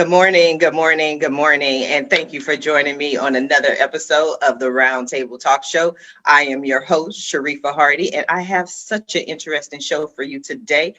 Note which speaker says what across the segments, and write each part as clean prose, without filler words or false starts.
Speaker 1: Good morning, good morning, good morning, and thank you for joining me on another episode of the Roundtable Talk Show. I am your host, Sharifa Hardy, and I have such an interesting show for you today.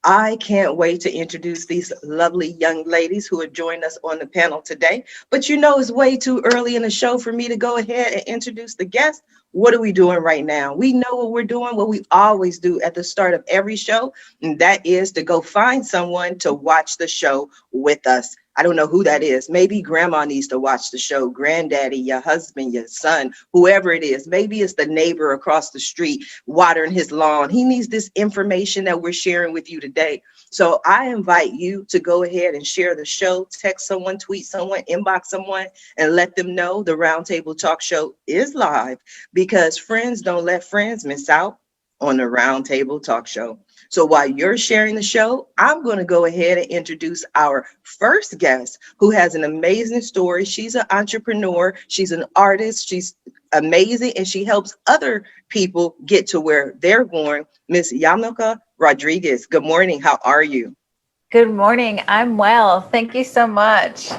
Speaker 1: I can't wait to introduce these lovely young ladies who are joining us on the panel today. But you know, it's way too early in the show for me to go ahead and introduce the guests. What are we doing right now? We know what we're doing, what we always do at the start of every show, and that is to go find someone to watch the show with us. I don't know who that is. Maybe grandma needs to watch the show, granddaddy, your husband, your son, whoever it is. Maybe it's the neighbor across the street watering his lawn. He needs this information that we're sharing with you today. So I invite you to go ahead and share the show, text someone, tweet someone, inbox someone, and let them know the Roundtable Talk Show is live, because friends don't let friends miss out on the Roundtable Talk Show. So while you're sharing the show, I'm going to go ahead and introduce our first guest, who has an amazing story. She's an entrepreneur. She's an artist. She's amazing, and she helps other people get to where they're going. Miss Yamilca Rodriguez. Good morning. How are you?
Speaker 2: Good morning. I'm well. Thank you so much.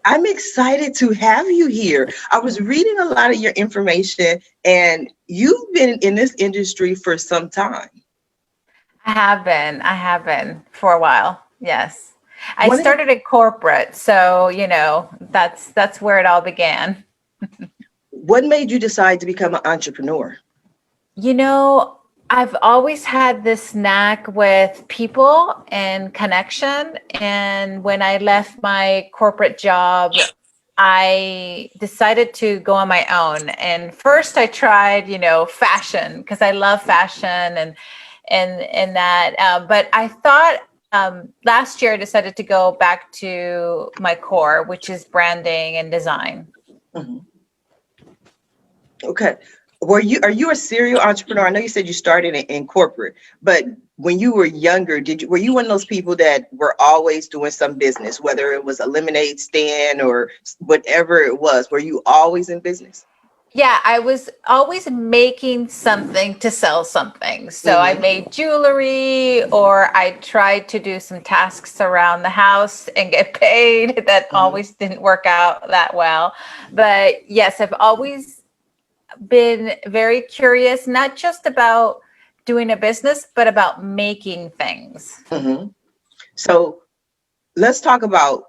Speaker 1: I'm excited to have you here. I was reading a lot of your information, and you've been in this industry for some time.
Speaker 2: I have been for a while. Yes. I
Speaker 1: One of the,
Speaker 2: started in corporate, so that's where it all began.
Speaker 1: what made you decide to become an entrepreneur?
Speaker 2: You know, I've always had this knack with people and connection, and when I left my corporate job, I decided to go on my own. And first I tried, fashion, because I love fashion and that. But I thought last year I decided to go back to my core, which is branding and design.
Speaker 1: Mhm. Okay. Are you a serial entrepreneur? I know you said you started in corporate, but when you were younger, were you one of those people that were always doing some business, whether it was a lemonade stand or whatever it was? Were you always in business?
Speaker 2: Yeah, I was always making something to sell something. So I
Speaker 1: Hmm.
Speaker 2: made jewelry, or I tried to do some tasks around the house and get paid. That
Speaker 1: Hmm.
Speaker 2: always didn't work out that well. But yes, I've always been very curious, not just about doing a business, but about making things.
Speaker 1: Hmm. So let's talk about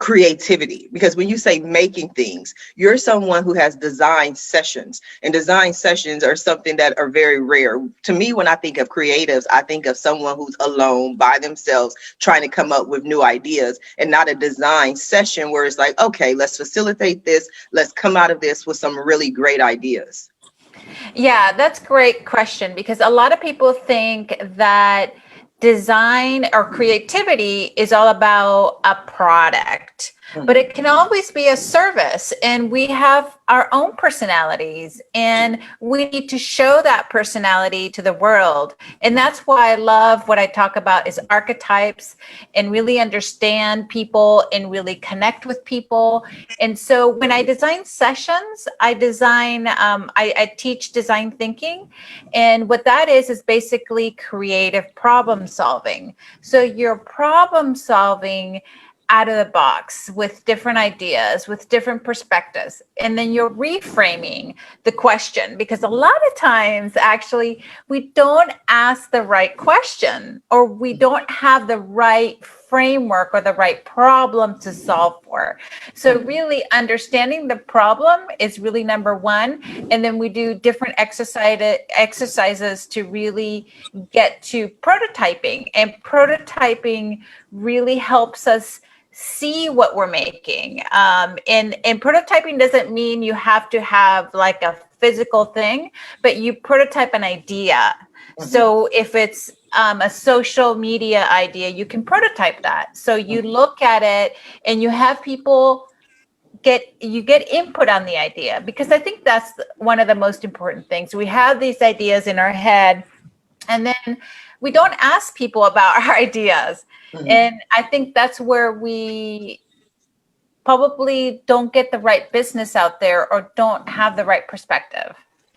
Speaker 1: creativity, because when you say making things, you're someone who has design sessions, and design sessions are something that are very rare to me. When I think of creatives, I think of someone who's alone by themselves trying to come up with new ideas, and not a design session where it's like, okay, let's facilitate this, let's come out of this with some really great ideas.
Speaker 2: Yeah, that's a great question, because a lot of people think that design or creativity is all about a product, but
Speaker 1: Mhm.
Speaker 2: it can always be a service. And we have our own personalities, and we need to show that personality to the world. And that's why I love what I talk about is archetypes, and really understand people and really connect with people. And so when I design sessions, I teach design thinking. And what that is basically creative problem solving. So you're problem solving out of the box with different ideas, with different perspectives. And then you're reframing the question, because a lot of times actually we don't ask the right question, or we don't have the right framework or the right problem to solve for. So
Speaker 1: Mhm.
Speaker 2: really understanding the problem is really number one. And then we do different exercises to really get to prototyping. And prototyping really helps us see what we're making. And prototyping doesn't mean you have to have like a physical thing, but you prototype an idea.
Speaker 1: Mhm.
Speaker 2: So if it's a social media idea, you can prototype that. So you
Speaker 1: Mhm.
Speaker 2: look at it and you have people get input on the idea, because I think that's one of the most important things. We have these ideas in our head, and then we don't ask people about our ideas.
Speaker 1: Mhm.
Speaker 2: And I think that's where we probably don't get the right business out there, or don't have the right perspective.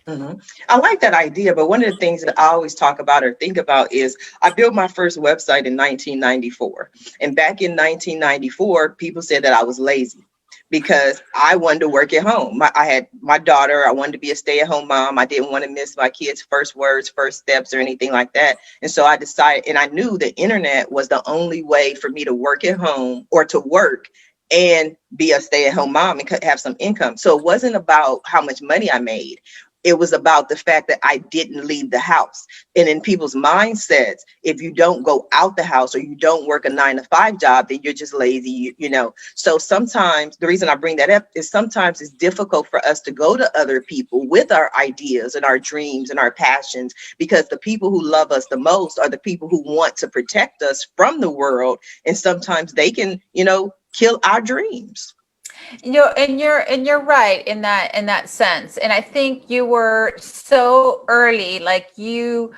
Speaker 1: I like that idea, but one of the things that I always talk about or think about is I built my first website in 1994. And back in 1994, people said that I was lazy because I wanted to work at home. I had my daughter. I wanted to be a stay-at-home mom. I didn't want to miss my kids' first words, first steps, or anything like that. And so I decided, and I knew the internet was the only way for me to work at home or to work and be a stay-at-home mom and have some income. So it wasn't about how much money I made. It was about the fact that I didn't leave the house. And in people's mindsets, if you don't go out the house or you don't work a 9-to-5 job, then you're just lazy, you know. So sometimes the reason I bring that up is sometimes it's difficult for us to go to other people with our ideas and our dreams and our passions, because the people who love us the most are the people who want to protect us from the world. And sometimes they can, kill our dreams.
Speaker 2: And you're right in that sense. And I think you were so early, like you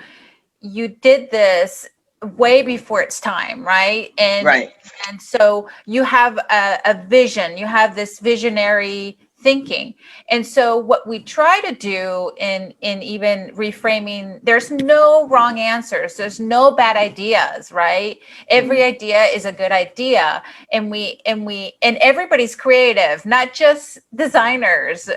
Speaker 2: did this way before its time, right?
Speaker 1: Right.
Speaker 2: And so you have a vision, you have this visionary thinking. And so what we try to do in even reframing, there's no wrong answers, there's no bad ideas, right? Every idea is a good idea. And everybody's creative, not just designers.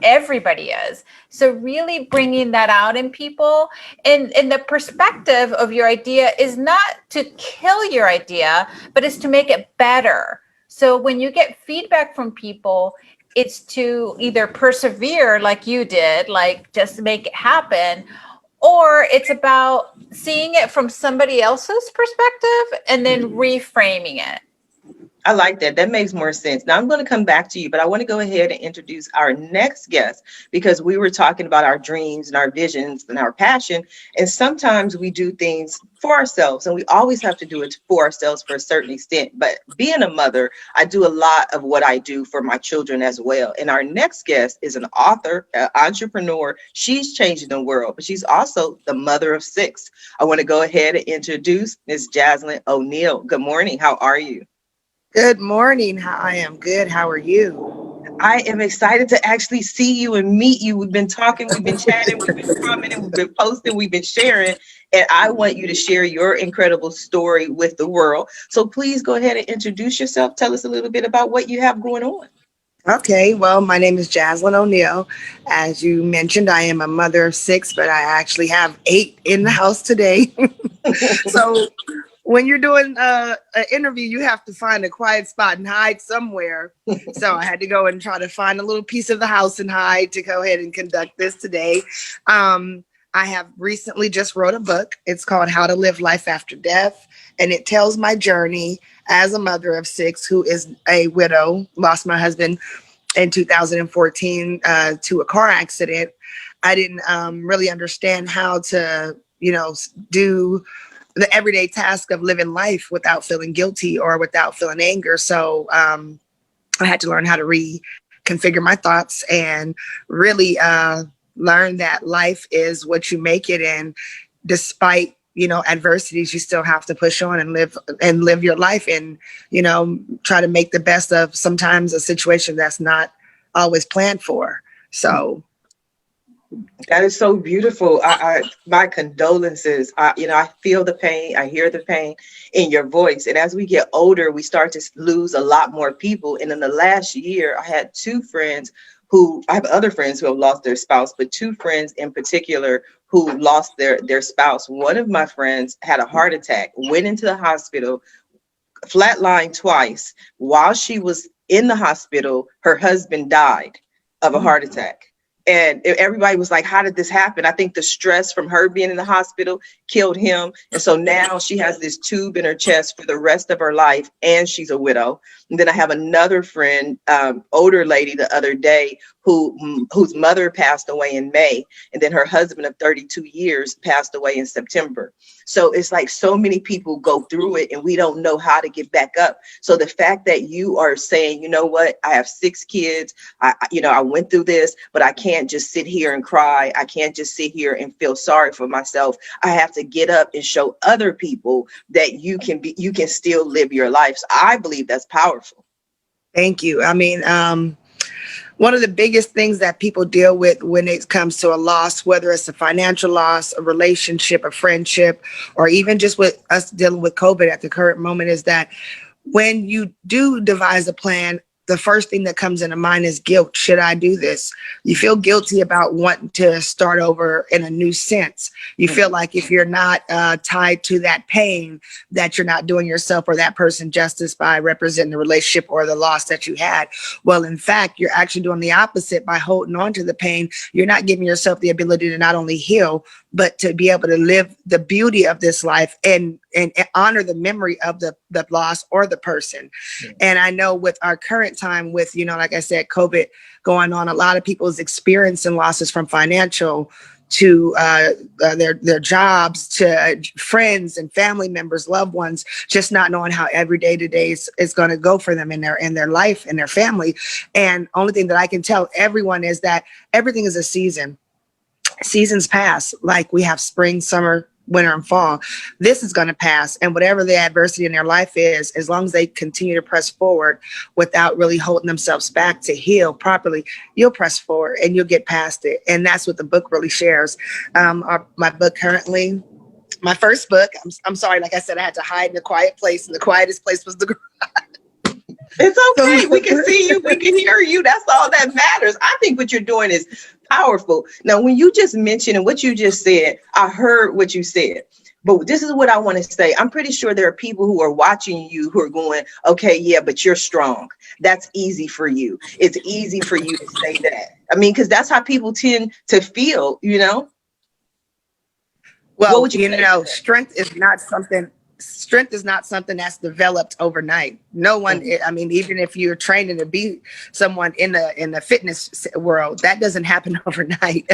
Speaker 2: Everybody is. So really bringing that out in people, and the perspective of your idea is not to kill your idea, but is to make it better. So when you get feedback from people, it's to either persevere like you did, like just make it happen, or it's about seeing it from somebody else's perspective and then reframing it.
Speaker 1: I like that. That makes more sense. Now I'm going to come back to you, but I want to go ahead and introduce our next guest, because we were talking about our dreams and our visions and our passion. And sometimes we do things for ourselves, and we always have to do it for ourselves for a certain extent. But being a mother, I do a lot of what I do for my children as well. And our next guest is an author, an entrepreneur. She's changing the world, but she's also the mother of 6. I want to go ahead and introduce Ms. Jazzlynn Oneal. Good morning. How are you?
Speaker 3: Good morning. I am good. How are you?
Speaker 1: I am excited to actually see you and meet you. We've been talking, we've been chatting, we've been commenting, we've been posting, we've been sharing, and I want you to share your incredible story with the world. So please go ahead and introduce yourself. Tell us a little bit about what you have going on.
Speaker 3: Okay. Well, my name is Jazzlynn Oneal. As you mentioned, I am a mother of 6, but I actually have 8 in the house today. So when you're doing an interview, you have to find a quiet spot and hide somewhere. So I had to go and try to find a little piece of the house and hide to go ahead and conduct this today. I have recently just wrote a book. It's called How to Live Life After Death. And it tells my journey as a mother of 6 who is a widow, lost my husband in 2014 to a car accident. I didn't really understand how to, do the everyday task of living life without feeling guilty or without feeling anger. So I had to learn how to reconfigure my thoughts and really learn that life is what you make it. And despite, adversities, you still have to push on and live your life and, try to make the best of sometimes a situation that's not always planned for. So
Speaker 1: that is so beautiful. My condolences. I feel the pain. I hear the pain in your voice. And as we get older, we start to lose a lot more people. And in the last year, I had 2 friends I have other friends who have lost their spouse, but 2 friends in particular who lost their spouse. One of my friends had a heart attack, went into the hospital, flatlined twice. While she was in the hospital, her husband died of a heart attack. And everybody was like, how did this happen? I think the stress from her being in the hospital killed him. And so now she has this tube in her chest for the rest of her life, and she's a widow. And then I have another friend, older lady the other day, whose mother passed away in May. And then her husband of 32 years passed away in September. So it's like so many people go through it and we don't know how to get back up. So the fact that you are saying, you know what, I have 6 kids, I went through this, but I can't just sit here and cry. I can't just sit here and feel sorry for myself. I have to get up and show other people that you can still live your life. So I believe that's powerful.
Speaker 3: thank you. I mean, One of the biggest things that people deal with when it comes to a loss, whether it's a financial loss, a relationship, a friendship, or even just with us dealing with COVID at the current moment, is that when you do devise a plan, the first thing that comes into mind is guilt. Should I do this? You feel guilty about wanting to start over in a new sense. You feel like if you're not tied to that pain, that you're not doing yourself or that person justice by representing the relationship or the loss that you had. Well, in fact, you're actually doing the opposite by holding on to the pain. You're not giving yourself the ability to not only heal, but to be able to live the beauty of this life and honor the memory of the loss or the person. Yeah. And I know with our current time with, like I said, COVID going on, a lot of people's experiencing losses from financial to their jobs, to friends and family members, loved ones, just not knowing how every day to day is going to go for them in their life and their family. And only thing that I can tell everyone is that everything is a season. Seasons pass, like we have spring, summer, winter, and fall. This is going to pass. And whatever the adversity in their life is, as long as they continue to press forward without really holding themselves back to heal properly, you'll press forward and you'll get past it. And that's what the book really shares. My book currently, my first book, I'm sorry, like I said, I had to hide in a quiet place, and the quietest place was the garage.
Speaker 1: It's okay. We can see you. We can hear you. That's all that matters. I think what you're doing is powerful. Now, when you just mentioned and what you just said, I heard what you said. But this is what I want to say. I'm pretty sure there are people who are watching you who are going, okay, yeah, but you're strong. That's easy for you. It's easy for you to say that. I mean, because that's how people tend to feel,
Speaker 3: Well, what would you say? Strength is not something that's developed overnight. No one, I mean, even if you're training to be someone in the fitness world, that doesn't happen overnight.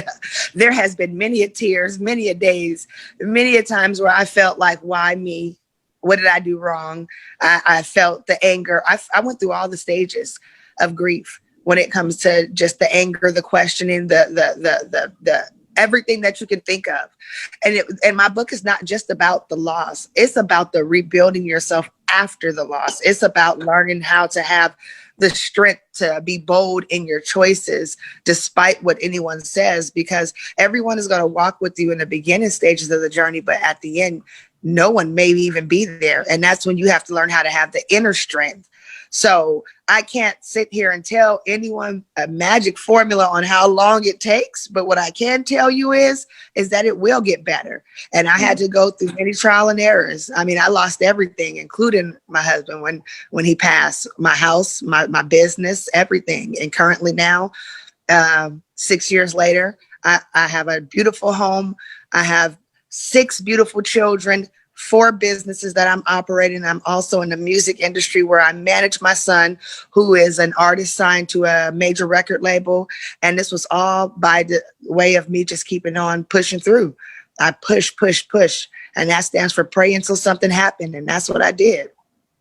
Speaker 3: There has been many a tears, many a days, many a times where I felt like, why me? What did I do wrong? I felt the anger. I went through all the stages of grief when it comes to just the anger, the questioning, the everything that you can think of. And my book is not just about the loss. It's about the rebuilding yourself after the loss. It's about learning how to have the strength to be bold in your choices, despite what anyone says, because everyone is going to walk with you in the beginning stages of the journey, but at the end, no one may even be there. And that's when you have to learn how to have the inner strength. So I can't sit here and tell anyone a magic formula on how long it takes. But what I can tell you is that it will get better. And I had to go through many trial and errors. I mean, I lost everything, including my husband when he passed, my house, my business, everything. And currently now, 6 years later, I have a beautiful home. I have 6 beautiful children, 4 businesses that I'm operating. I'm also in the music industry where I manage my son, who is an artist signed to a major record label. And this was all by the way of me just keeping on pushing through. I push. And that stands for pray until something happened. And that's what I did.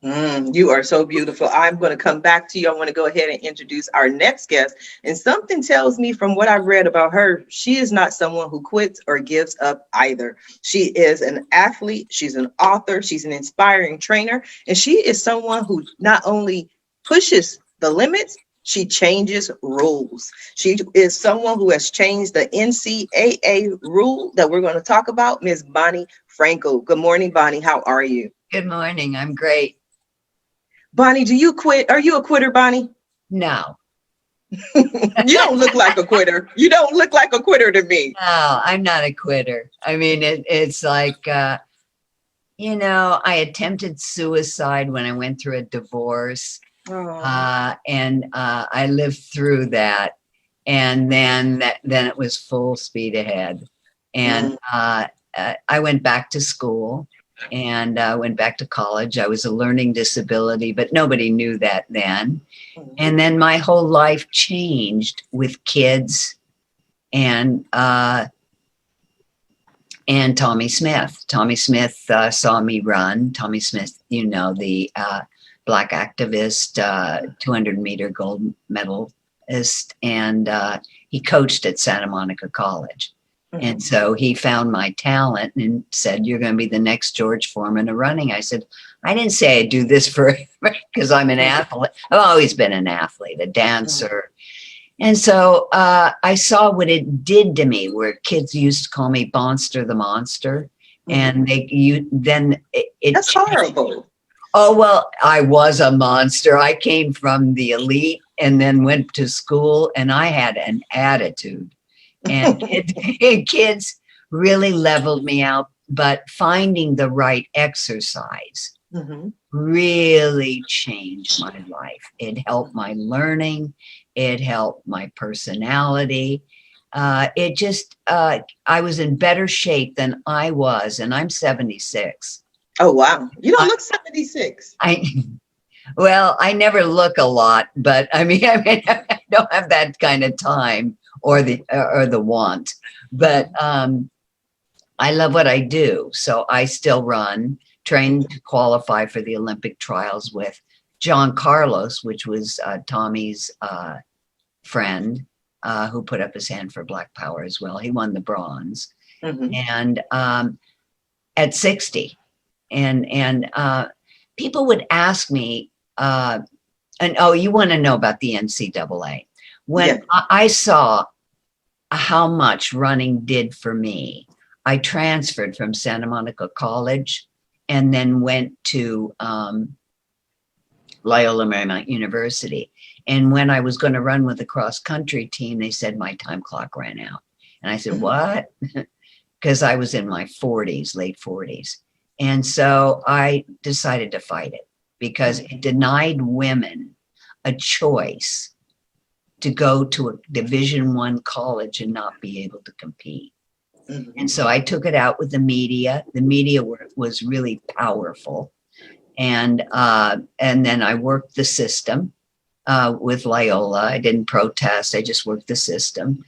Speaker 1: You are so beautiful. I'm going to come back to you. I want to go ahead and introduce our next guest. And something tells me from what I read about her, she is not someone who quits or gives up either. She is an athlete. She's an author. She's an inspiring trainer. And she is someone who not only pushes the limits, she changes rules. She is someone who has changed the NCAA rule that we're going to talk about, Ms. Bonnie Frankel. Good morning, Bonnie. How are you?
Speaker 4: Good morning. I'm great.
Speaker 1: Bonnie, do you quit? Are you a quitter, Bonnie?
Speaker 4: No.
Speaker 1: You don't look like a quitter. You don't look like a quitter to me.
Speaker 4: No, I'm not a quitter. I mean, it's like, I attempted suicide when I went through a divorce. And I lived through that. And then it was full speed ahead. And I went back to school. And went back to college. I was a learning disability, but nobody knew that then. And then my whole life changed with kids and Tommy Smith. Tommy Smith saw me run. Tommy Smith, the Black activist, 200-meter gold medalist, and he coached at Santa Monica College. And so he found my talent and said, you're going to be the next George Foreman of running. I said, I didn't say I'd do this forever because I'm an athlete. I've always been an athlete, a dancer. And so I saw what it did to me, where kids used to call me Bonster the Monster. And
Speaker 1: That's horrible.
Speaker 4: Oh, well, I was a monster. I came from the elite and then went to school, and I had an attitude. And kids really leveled me out. But finding the right exercise really changed my life. It helped my learning. It helped my personality. I was in better shape than I was, and I'm 76.
Speaker 1: Oh, wow. You don't look 76.
Speaker 4: Well, I never look a lot, but I mean, I don't have that kind of time or the want, but I love what I do. So I still train to qualify for the Olympic trials with John Carlos, which was Tommy's friend, who put up his hand for Black Power as well. He won the bronze. And at 60. And people would ask me, you want to know about the NCAA. When I saw how much running did for me, I transferred from Santa Monica College and then went to Loyola Marymount University. And when I was going to run with the cross country team, they said my time clock ran out. And I said, what? Because I was in my 40s, late 40s. And so I decided to fight it because it denied women a choice to go to a Division I college and not be able to compete. And so I took it out with the media. The media was really powerful. And then I worked the system with Loyola. I didn't protest. I just worked the system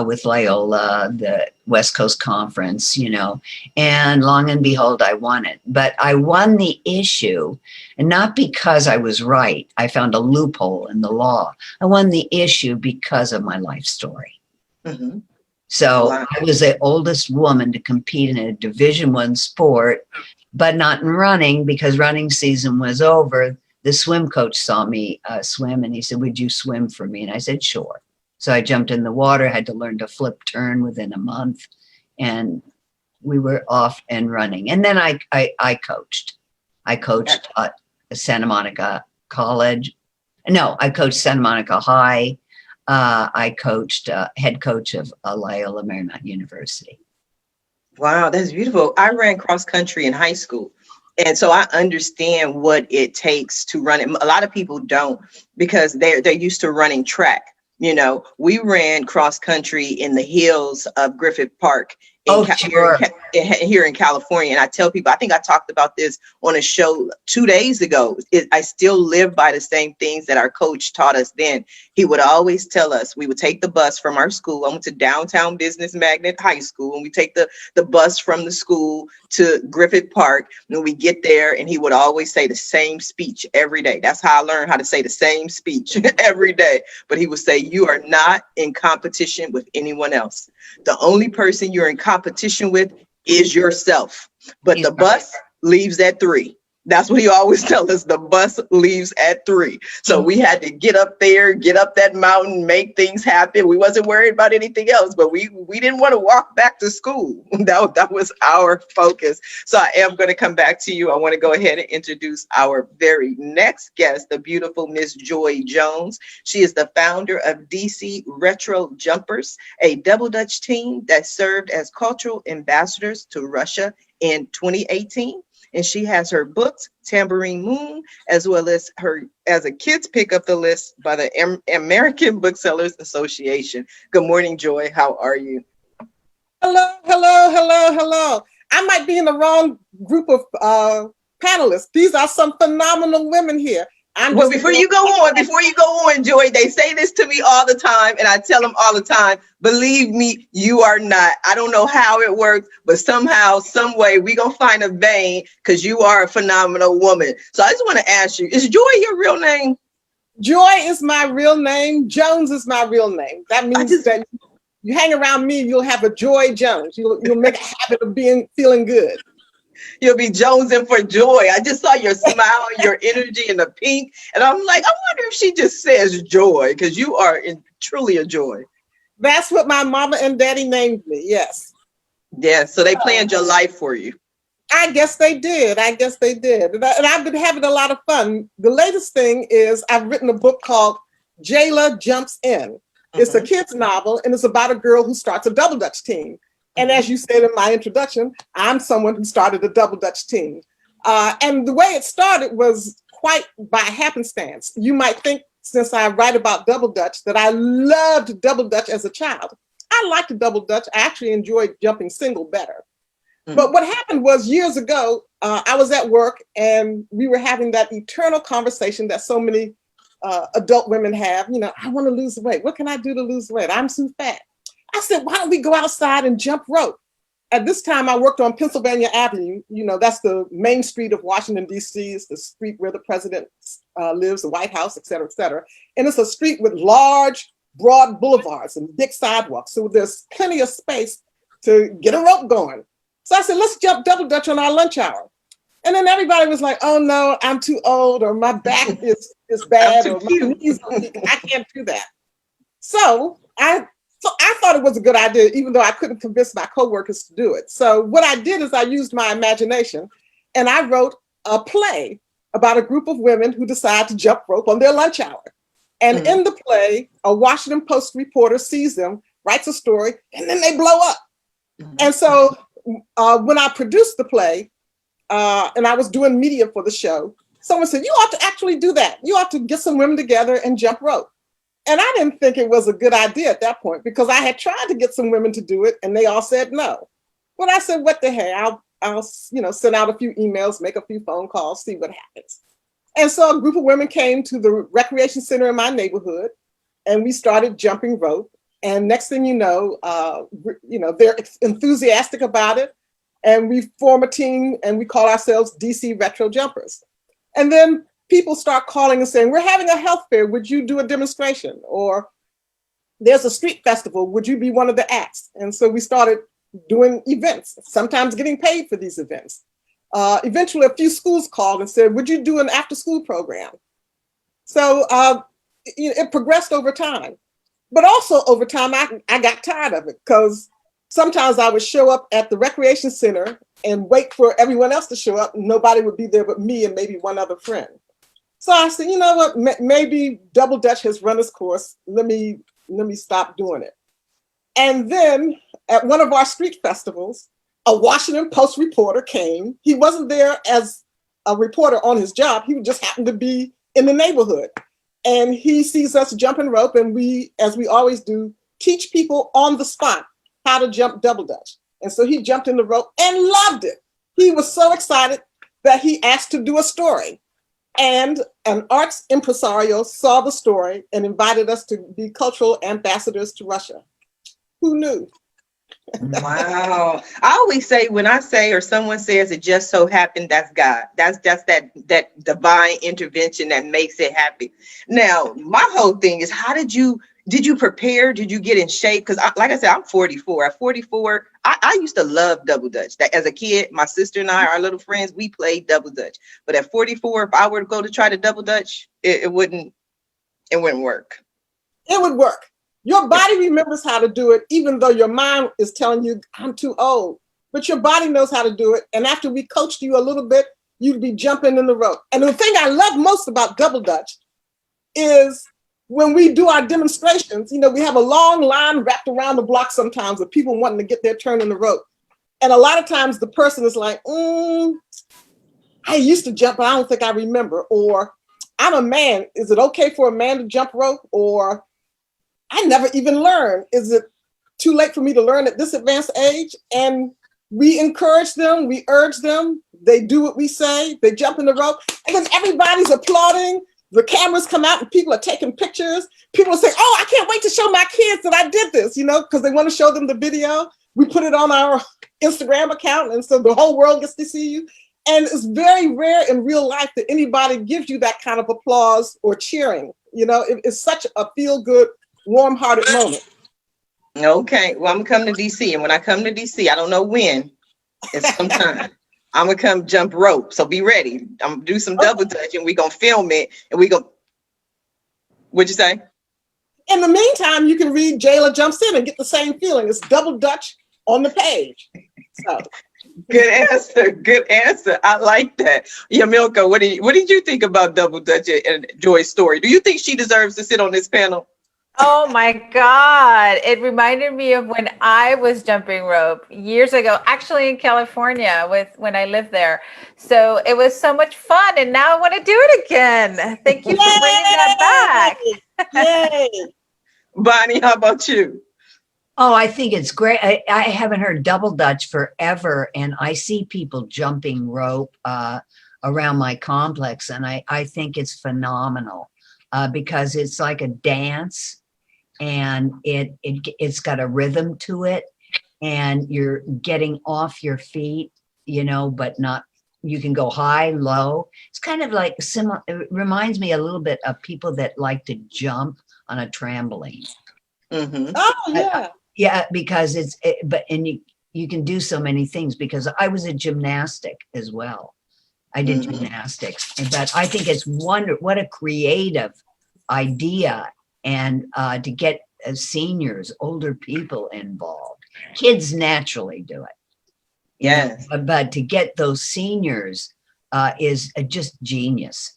Speaker 4: with Loyola, the West Coast Conference, and long and behold, I won it. But I won the issue, and not because I was right. I found a loophole in the law. I won the issue because of my life story. So wow. I was the oldest woman to compete in a Division I sport, but not in running because running season was over. The swim coach saw me swim and he said, would you swim for me? And I said, sure. So I jumped in the water, had to learn to flip turn within a month, and we were off and running. And then I coached. I coached at Santa Monica College. No, I coached Santa Monica High. I coached head coach of Loyola Marymount University.
Speaker 1: Wow, that's beautiful. I ran cross country in high school. And so I understand what it takes to run it. A lot of people don't because they're used to running track. We ran cross country in the hills of Griffith Park here in California. And I tell people, I think I talked about this on a show 2 days ago. I still live by the same things that our coach taught us then. He would always tell us, we would take the bus from our school. I went to Downtown Business Magnet High School, and we take the bus from the school to Griffith Park. And we get there, and he would always say the same speech every day. That's how I learned how to say the same speech every day. But he would say, you are not in competition with anyone else. The only person you're in competition with is yourself. But the bus leaves at 3. That's what he always tells us. The bus leaves at 3. So we had to get up there, get up that mountain, make things happen. We wasn't worried about anything else, but we didn't want to walk back to school. That was our focus. So I am going to come back to you. I want to go ahead and introduce our very next guest, the beautiful Miss Joy Jones. She is the founder of DC Retro Jumpers, a double Dutch team that served as cultural ambassadors to Russia in 2018. And she has her books, Tambourine Moon, as well as a kids pick up the list by the American Booksellers Association. Good morning, Joy. How are you?
Speaker 5: Hello. I might be in the wrong group of panelists. These are some phenomenal women here.
Speaker 1: Before you go on, Joy, they say this to me all the time, and I tell them all the time, believe me, you are not. I don't know how it works, but somehow, some way, we gonna find a vein because you are a phenomenal woman. So I just want to ask you, is Joy your real name?
Speaker 5: Joy is my real name. Jones is my real name. That means that you hang around me, you'll have a Joy Jones. You'll make a habit of feeling good.
Speaker 1: You'll be jonesing for joy. I just saw your smile, your energy, and the pink, and I'm like, I wonder if she just says joy, because you are truly a joy.
Speaker 5: That's what my mama and daddy named me. Yes.
Speaker 1: Yeah. So they planned your life for you.
Speaker 5: I guess they did. And I've been having a lot of fun. The latest thing is I've written a book called Jayla Jumps In. It's a kid's novel, and it's about a girl who starts a double dutch team. And as you said in my introduction, I'm someone who started a double dutch team. And the way it started was quite by happenstance. You might think, since I write about double dutch, that I loved double dutch as a child. I liked double dutch. I actually enjoyed jumping single better. But what happened was, years ago, I was at work and we were having that eternal conversation that so many adult women have. You know, I want to lose weight. What can I do to lose weight? I'm too fat. I said, why don't we go outside and jump rope? At this time, I worked on Pennsylvania Avenue. You know, that's the main street of Washington, D.C. It's the street where the president lives, the White House, et cetera, et cetera. And it's a street with large, broad boulevards and big sidewalks. So there's plenty of space to get a rope going. So I said, let's jump double dutch on our lunch hour. And then everybody was like, oh no, I'm too old, or my back is bad, or my knees are weak. I can't do that. So I thought it was a good idea, even though I couldn't convince my coworkers to do it. So what I did is I used my imagination and I wrote a play about a group of women who decide to jump rope on their lunch hour. And in the play, a Washington Post reporter sees them, writes a story, and then they blow up. And so when I produced the play and I was doing media for the show, someone said, you ought to actually do that. You ought to get some women together and jump rope. And I didn't think it was a good idea at that point, because I had tried to get some women to do it and they all said no. But I said, what the hell? I'll send out a few emails, make a few phone calls, see what happens. And so a group of women came to the recreation center in my neighborhood and we started jumping rope. And next thing you know, they're enthusiastic about it. And we form a team and we call ourselves DC Retro Jumpers. And then people start calling and saying, we're having a health fair. Would you do a demonstration? Or there's a street festival. Would you be one of the acts? And so we started doing events, sometimes getting paid for these events. Eventually, a few schools called and said, would you do an after school program? So it progressed over time. But also over time, I got tired of it, because sometimes I would show up at the recreation center and wait for everyone else to show up. Nobody would be there but me and maybe one other friend. So I said, you know what, maybe double dutch has run its course. Let me stop doing it. And then at one of our street festivals, a Washington Post reporter came. He wasn't there as a reporter on his job. He just happened to be in the neighborhood. And he sees us jumping rope, and we, as we always do, teach people on the spot how to jump double dutch. And so he jumped in the rope and loved it. He was so excited that he asked to do a story. And an arts impresario saw the story and invited us to be cultural ambassadors to Russia. Who knew?
Speaker 1: Wow. I always say, when I say, or someone says it just so happened, that's God. That's that divine intervention that makes it happen. Now, my whole thing is, how did you prepare? Did you get in shape? Because like I said, I'm 44. At 44, I used to love double dutch. That as a kid, my sister and I, our little friends, we played double dutch. But at 44, if I were to go to try to double dutch, it wouldn't work.
Speaker 5: It would work. Your body remembers how to do it, even though your mind is telling you, I'm too old. But your body knows how to do it. And after we coached you a little bit, you'd be jumping in the rope. And the thing I love most about double dutch is when we do our demonstrations, we have a long line wrapped around the block sometimes of people wanting to get their turn in the rope. And a lot of times the person is like, I used to jump, but I don't think I remember. Or I'm a man. Is it okay for a man to jump rope? Or I never even learned. Is it too late for me to learn at this advanced age? And we encourage them, we urge them, they do what we say, they jump in the rope, and then everybody's applauding. The cameras come out and people are taking pictures. People say, oh, I can't wait to show my kids that I did this, because they want to show them the video. We put it on our Instagram account, and so the whole world gets to see you. And it's very rare in real life that anybody gives you that kind of applause or cheering. It's such a feel-good, warm-hearted moment. Okay,
Speaker 1: well, I'm coming to DC, and when I come to DC, I don't know when, it's sometime. I'm gonna come jump rope. So be ready. I'm gonna do some double dutch and we're gonna film it and what'd you say?
Speaker 5: In the meantime, you can read Jayla Jumps In and get the same feeling. It's double Dutch on the page. So
Speaker 1: Good answer. Good answer. I like that. Yamilca, what did you think about double dutch and Joy's story? Do you think she deserves to sit on this panel?
Speaker 2: Oh my God. It reminded me of when I was jumping rope years ago, actually in California when I lived there. So it was so much fun. And now I want to do it again. Thank you for bringing that back.
Speaker 5: Yay!
Speaker 1: Bonnie, how about you?
Speaker 4: Oh, I think it's great. I haven't heard double dutch forever, and I see people jumping rope around my complex, and I think it's phenomenal because it's like a dance, and it's got a rhythm to it, and you're getting off your feet, but not. You can go high, low. It's kind of like similar. It reminds me a little bit of people that like to jump on a trampoline.
Speaker 1: Mm-hmm.
Speaker 5: Oh yeah.
Speaker 4: Yeah, because you can do so many things because I was a gymnastic as well. I did gymnastics, but I think it's what a creative idea, and to get seniors, older people involved. Kids naturally do it.
Speaker 1: Yes.
Speaker 4: But to get those seniors is just genius.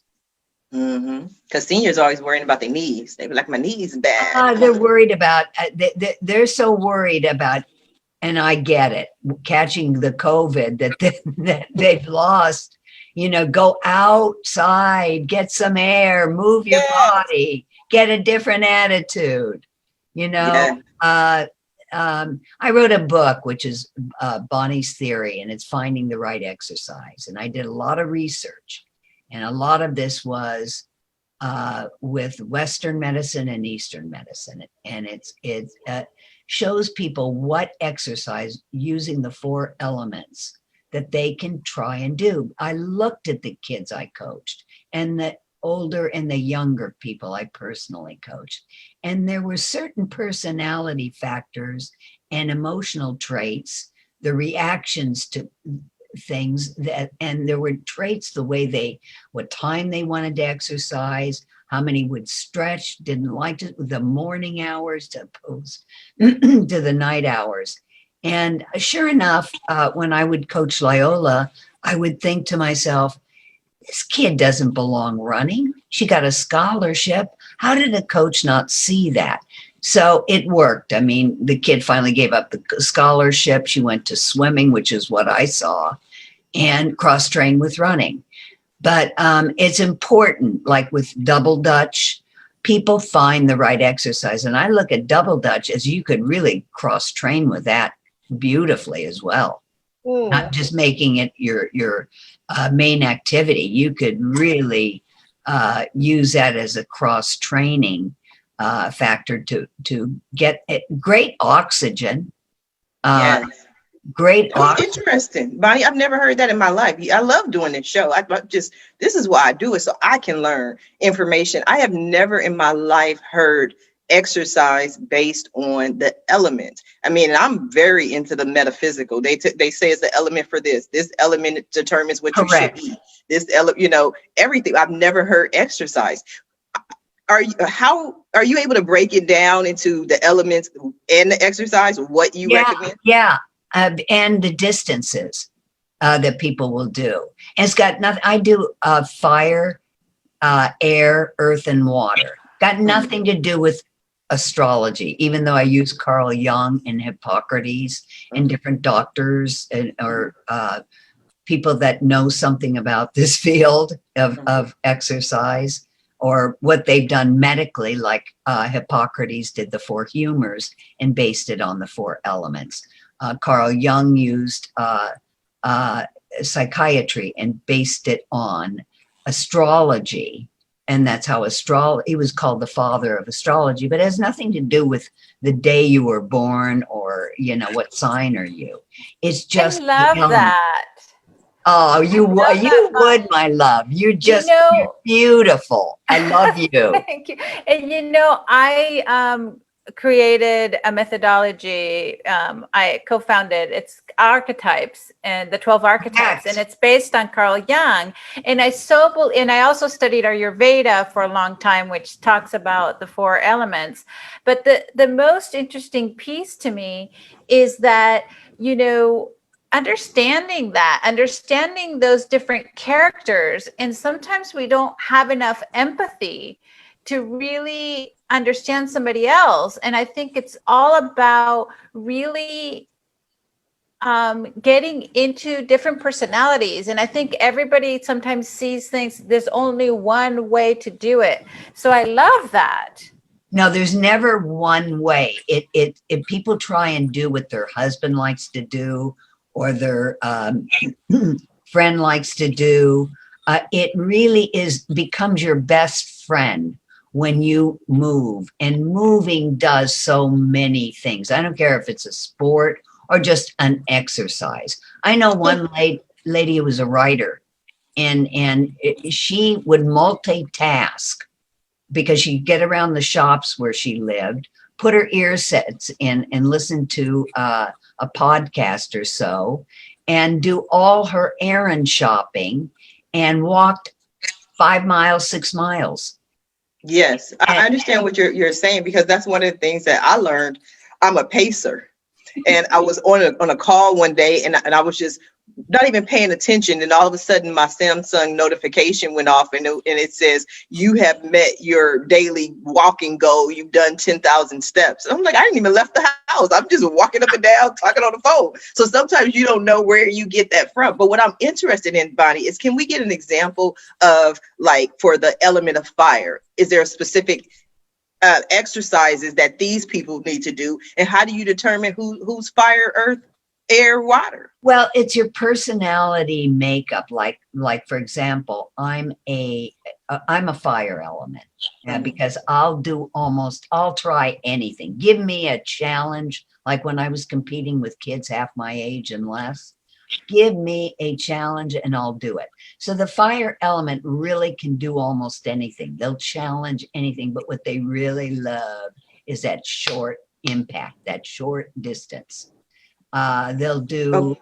Speaker 1: Because seniors are always worrying about their knees. They be like, my knees bad.
Speaker 4: They're worried about, they're so worried about, and I get it, catching the COVID that they've lost. Go outside, get some air, move your body, get a different attitude. I wrote a book, which is Bonnie's Theory, and it's finding the right exercise. And I did a lot of research. And a lot of this was with Western medicine and Eastern medicine. And it shows people what exercise using the 4 elements that they can try and do. I looked at the kids I coached and the older and the younger people I personally coached. And there were certain personality factors and emotional traits, the reactions to things and there were traits, the way what time they wanted to exercise, how many would stretch, didn't like it, the morning hours to opposed to the night hours. And sure enough, when I would coach Loyola, I would think to myself, this kid doesn't belong running. She got a scholarship. How did a coach not see that? So it worked. I mean, the kid finally gave up the scholarship. She went to swimming, which is what I saw, and cross-trained with running. But it's important, like with double dutch, people find the right exercise. And I look at double dutch as you could really cross-train with that beautifully as well. Not just making it your main activity. You could really use that as a cross-training factor to get great oxygen.
Speaker 1: Yes.
Speaker 4: Great.
Speaker 1: Interesting. Bonnie, I've never heard that in my life. I love doing this show. This is why I do it, so I can learn information. I have never in my life heard exercise based on the element. I mean, I'm very into the metaphysical. They say it's the element for this. This element determines what
Speaker 4: Correct.
Speaker 1: You should eat. This element, everything. I've never heard exercise. How are you able to break it down into the elements and the exercise? What you recommend?
Speaker 4: Yeah. And the distances that people will do. And it's got nothing. I do fire, air, earth, and water. Got nothing to do with astrology, even though I use Carl Jung and Hippocrates and different doctors or people that know something about this field of exercise, or what they've done medically, like Hippocrates did the 4 humors and based it on the 4 elements. Carl Jung used psychiatry and based it on astrology. And that's how he was called the father of astrology, but it has nothing to do with the day you were born or, what sign are you. It's just.
Speaker 2: I love that.
Speaker 4: Oh, you would, my love. You're just you're beautiful. I love you.
Speaker 2: Thank you. And I created a methodology. I co-founded. It's archetypes and the 12 archetypes, and it's based on Carl Jung. And I also studied Ayurveda for a long time, which talks about the 4 elements. But the most interesting piece to me is that, understanding those different characters, and sometimes we don't have enough empathy to really understand somebody else. And I think it's all about really getting into different personalities. And I think everybody sometimes sees things, there's only one way to do it. So I love that.
Speaker 4: No, there's never one way. If people try and do what their husband likes to do or their friend likes to do, it really becomes your best friend when you move. And moving does so many things. I don't care if it's a sport or just an exercise. I know one lady who was a writer, and she would multitask because she'd get around the shops where she lived, put her ear sets in and listen to a podcast or so, and do all her errand shopping, and walked 5 miles, 6 miles.
Speaker 1: Yes, I understand what you're saying, because that's one of the things that I learned. I'm a pacer, and I was on a call one day, and I was just not even paying attention, and all of a sudden my Samsung notification went off, and it says, you have met your daily walking goal. You've done 10,000 steps. And I'm like, I didn't even left the house. I'm just walking up and down, talking on the phone. So sometimes you don't know where you get that from. But what I'm interested in, Bonnie, is can we get an example of, like, for the element of fire? Is there a specific exercises that these people need to do, and how do you determine who's fire, earth, air, water?
Speaker 4: Well, it's your personality makeup. Like for example, I'm a fire element, because I'll try anything. Give me a challenge. Like when I was competing with kids half my age and less, give me a challenge and I'll do it. So the fire element really can do almost anything. They'll challenge anything, but what they really love is that short impact, that short distance. They'll do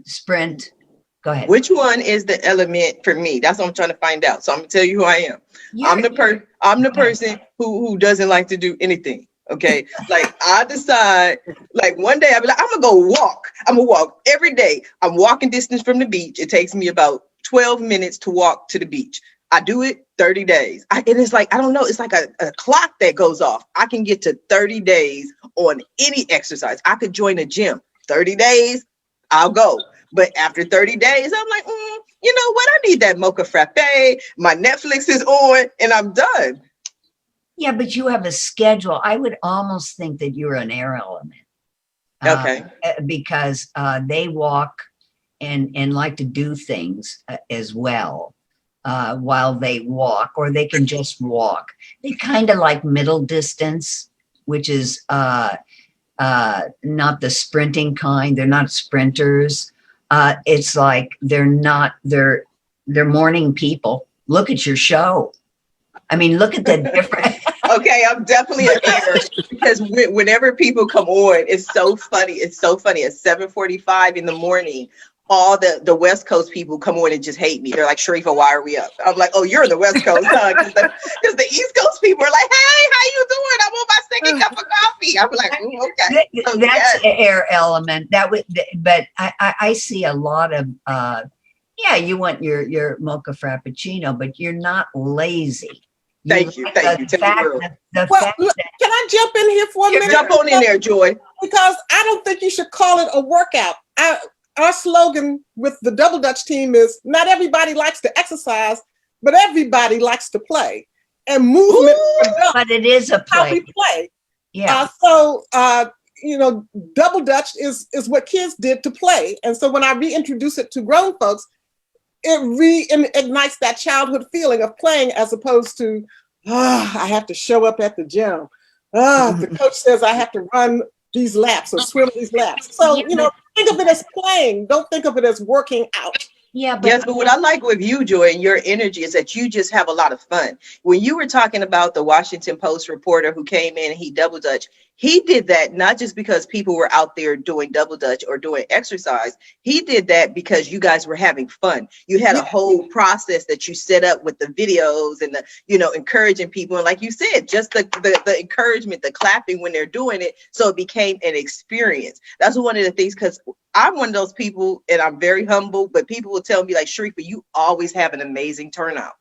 Speaker 4: sprint. Go ahead.
Speaker 1: Which one is the element for me? That's what I'm trying to find out. So I'm gonna tell you who I am. I'm the person who doesn't like to do anything. Okay. Like I decide, like one day I'll be like, I'm gonna go walk. I'm gonna walk every day. I'm walking distance from the beach. It takes me about 12 minutes to walk to the beach. I do it 30 days. And it's like, I don't know, it's like a clock that goes off. I can get to 30 days on any exercise. I could join a gym. 30 days, I'll go. But after 30 days, I'm like, you know what? I need that mocha frappe. My Netflix is on and I'm done.
Speaker 4: Yeah, but you have a schedule. I would almost think that you're an air element.
Speaker 1: Okay.
Speaker 4: Because they walk and like to do things as well while they walk, or they can just walk. They kind of like middle distance, which is not the sprinting kind. They're not sprinters. It's like they're morning people. Look at your show. I mean, look at the difference.
Speaker 1: Okay, I'm definitely an air, because whenever people come on, it's so funny. It's so funny. At 7:45 in the morning, all the West Coast people come on and just hate me. They're like, Sharifa, why are we up? I'm like, oh, you're the West Coast, huh? Because the East Coast people are like, hey, how you doing? I'm on my second cup of coffee. I'm like, okay. So,
Speaker 4: that's an air element. But I see a lot of, you want your mocha frappuccino, but you're not lazy.
Speaker 1: Thank you.
Speaker 5: Can I jump in here for a minute?
Speaker 1: Jump on in there, Joy.
Speaker 5: Because I don't think you should call it a workout. Our slogan with the Double Dutch team is, not everybody likes to exercise, but everybody likes to play. And movement,
Speaker 4: but it is a play.
Speaker 5: How we play.
Speaker 4: Yeah.
Speaker 5: Double Dutch is what kids did to play. And so when I reintroduce it to grown folks, it reignites that childhood feeling of playing, as opposed to, I have to show up at the gym. The coach says I have to run these laps or swim these laps. So, think of it as playing. Don't think of it as working out.
Speaker 4: Yeah, but
Speaker 1: Yes, but what I like with you, Joy, and your energy is that you just have a lot of fun. When you were talking about the Washington Post reporter who came in and he double dutch, he did that not just because people were out there doing double dutch or doing exercise. He did that because you guys were having fun. You had a whole process that you set up with the videos and the, encouraging people. And like you said, just the encouragement, the clapping when they're doing it. So it became an experience. That's one of the things, because I'm one of those people, and I'm very humble, but people will tell me, like, Sharifa, you always have an amazing turnout.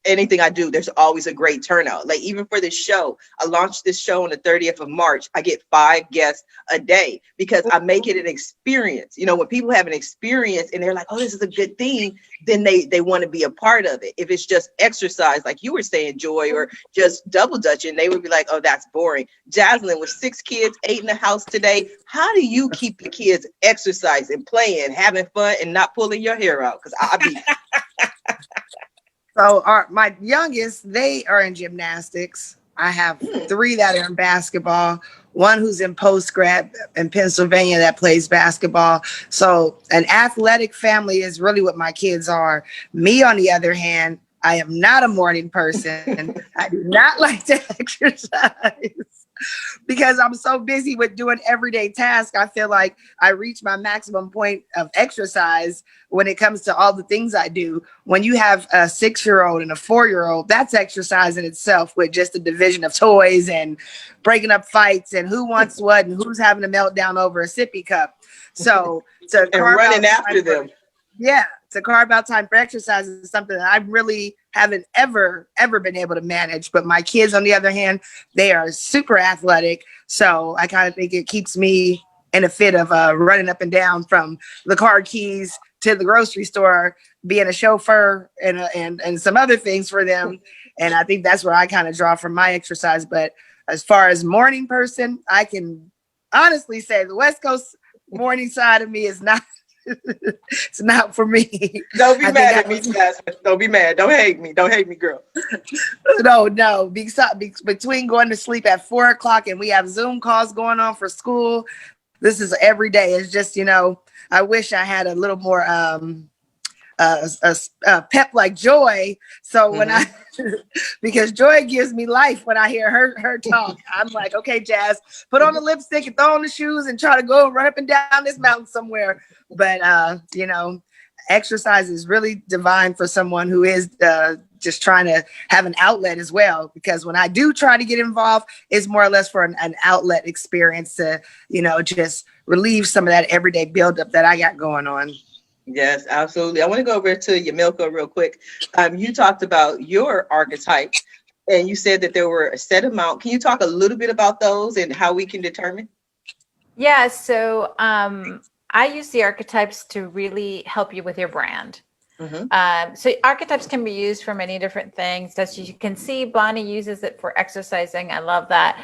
Speaker 1: Anything I do, there's always a great turnout. Like, even for this show, I launched this show on the 30th of March. I get 5 guests a day because I make it an experience. When people have an experience and they're like, oh, this is a good thing, then they want to be a part of it. If it's just exercise, like you were saying, Joy, or just double dutching, they would be like, oh, that's boring. Jazzlynn, with 6 kids, 8 in the house today, how do you keep the kids exercising, playing, having fun, and not pulling your hair out? Because I be...
Speaker 3: So my youngest, they are in gymnastics. I have 3 that are in basketball, 1 who's in post-grad in Pennsylvania that plays basketball. So an athletic family is really what my kids are. Me, on the other hand, I am not a morning person. I do not like to exercise because I'm so busy with doing everyday tasks. I feel like I reach my maximum point of exercise when it comes to all the things I do. When you have a 6-year-old and a 4-year-old, that's exercise in itself, with just a division of toys and breaking up fights and who wants what and who's having a meltdown over a sippy cup. So to
Speaker 1: and running after them.
Speaker 3: Yeah, to carve out time for exercise is something that I really haven't ever been able to manage. But my kids, on the other hand, they are super athletic. So I kind of think it keeps me in a fit of running up and down from the car keys to the grocery store, being a chauffeur and some other things for them. And I think that's where I kind of draw from my exercise. But as far as morning person, I can honestly say the West Coast morning side of me is not. It's not for me.
Speaker 1: Don't be mad at me, Jasmine. Don't be mad. Don't hate me. Don't hate me, girl.
Speaker 3: No. Between going to sleep at 4 o'clock and we have Zoom calls going on for school, this is every day. It's just, I wish I had a little more pep like Joy. So when because Joy gives me life when I hear her talk. I'm like, okay, Jazz, put on the lipstick and throw on the shoes and try to go run up and down this mountain somewhere. But exercise is really divine for someone who is just trying to have an outlet as well. Because when I do try to get involved, it's more or less for an outlet experience to, just relieve some of that everyday buildup that I got going on.
Speaker 1: Yes, absolutely. I want to go over to Yamilca real quick. You talked about your archetypes and you said that there were a set amount. Can you talk a little bit about those and how we can determine?
Speaker 2: Yeah, so I use the archetypes to really help you with your brand. So archetypes can be used for many different things. As you can see, Bonnie uses it for exercising. I love that.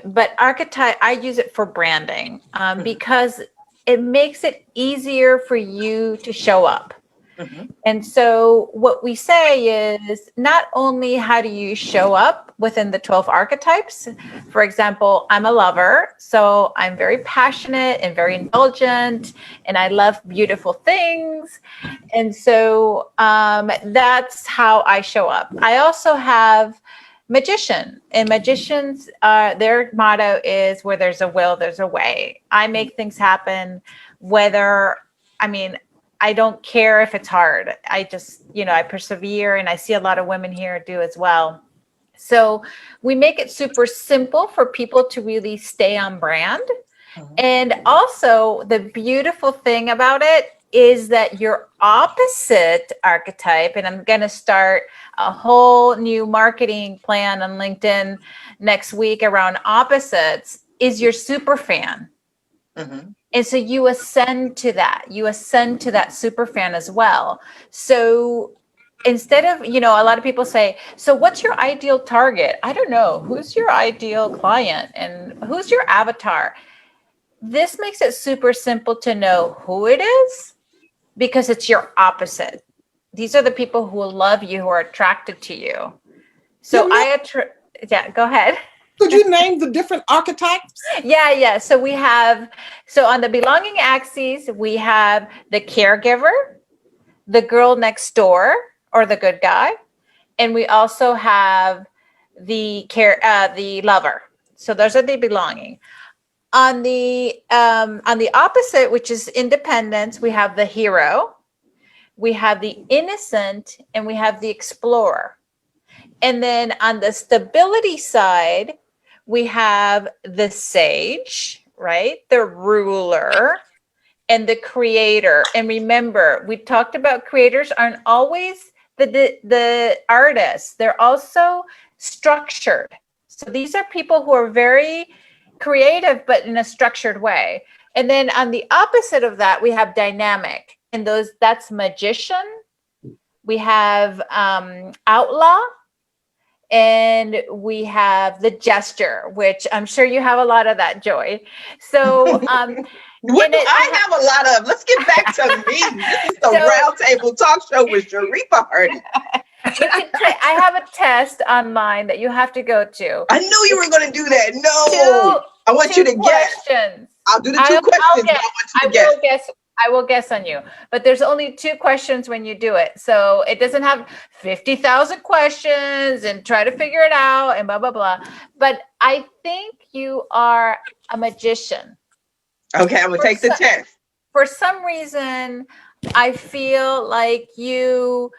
Speaker 2: But archetype, I use it for branding because it makes it easier for you to show up. And so what we say is not only how do you show up within the 12 archetypes. For example, I'm a lover, so I'm very passionate and very indulgent, and I love beautiful things. And so that's how I show up. I also have magician, and magicians, their motto is where there's a will, there's a way. I make things happen, I don't care if it's hard. I just, I persevere, and I see a lot of women here do as well. So we make it super simple for people to really stay on brand. And also the beautiful thing about it is that your opposite archetype, and I'm going to start a whole new marketing plan on LinkedIn next week around opposites, is your super fan. And so you ascend to that super fan as well. So instead of, a lot of people say, so what's your ideal target? I don't know. Who's your ideal client and who's your avatar? This makes it super simple to know who it is because it's your opposite. These are the people who love you, who are attracted to you. So go ahead.
Speaker 5: Could you name the different archetypes?
Speaker 2: Yeah. So on the belonging axis, we have the caregiver, the girl next door or the good guy. And we also have the lover. So those are the belonging. On the opposite, which is independence, we have the hero, we have the innocent, and we have the explorer. And then on the stability side, we have the sage, right? The ruler and the creator. And remember, we talked about creators aren't always the artists. They're also structured. So these are people who are very creative, but in a structured way. And then on the opposite of that, we have dynamic. And that's magician. We have outlaw. And we have the gesture, which I'm sure you have a lot of that, Joy. So
Speaker 1: what do I have a lot of? Let's get back to me. This is the Roundtable Talk Show with Sharifa Hardy.
Speaker 2: I have a test online that you have to go to.
Speaker 1: I knew you were going to do that. No, I want you to guess. I'll do the two questions. I want you to guess.
Speaker 2: I will guess on you, but there's only 2 questions when you do it. So it doesn't have 50,000 questions and try to figure it out and blah, blah, blah. But I think you are a magician.
Speaker 1: Okay, I'm going to take the test.
Speaker 2: For some reason, I feel like you